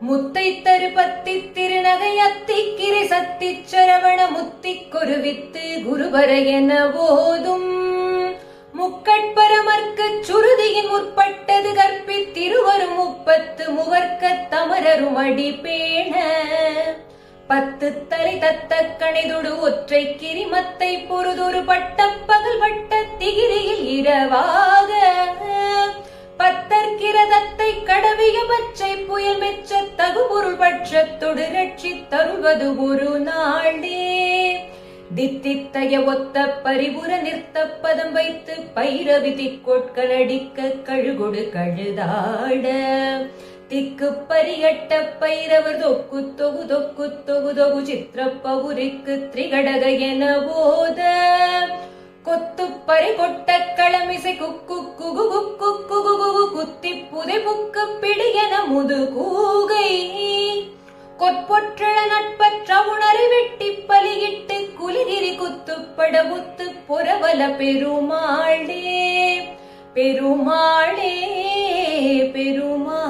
முத்தை தருபத்தி திருநகை அத்திக்கிரை சத்திச் சரவண முத்திக் கொருவித்து குருவர என போதும் முக்கட்பரமர்க்குச் சுருதியின் முற்பட்டது கற்பித்திருவரும் முப்பத்து முவர்க்கத் தமரரும் அடிபேண பத்து தலை தத்த கணைதொடு ஒற்றை கிரிமத்தை பொறுதொரு பட்டப் பகல் வட்ட திகிரியில் இரவாக பத்தற்கிரதத்தை கடவிய பச்சை புயல் மெச்ச தகுபொருள் பட்சத்தொடு ரட்சித் தருவது ஒரு நாளே தித்தித்தைய ஒத்த பரிபுர நிறுத்த பதம் வைத்து பைரவி திக்கொட்களடிக்க கழுகொடு கழுதாட திக்கு பரியட்ட பைரவர் தொக்கு தொகு தொக்கு தொகு தொகு சித்திரப்பவுரிக்கு திரிகடக என போத கொத்து பறி கொட்ட களமிசை குக்கு குகு குக்கு குகு குகு குத்தி புதை புக்கு பிடியன முது கூகை கொற்பொற்றள நட்பற்ற உணரை வெட்டி பலியிட்டு குலிகிரி குத்துப்பட புத்து புறவல பெருமாளே பெருமாளே பெருமாளே.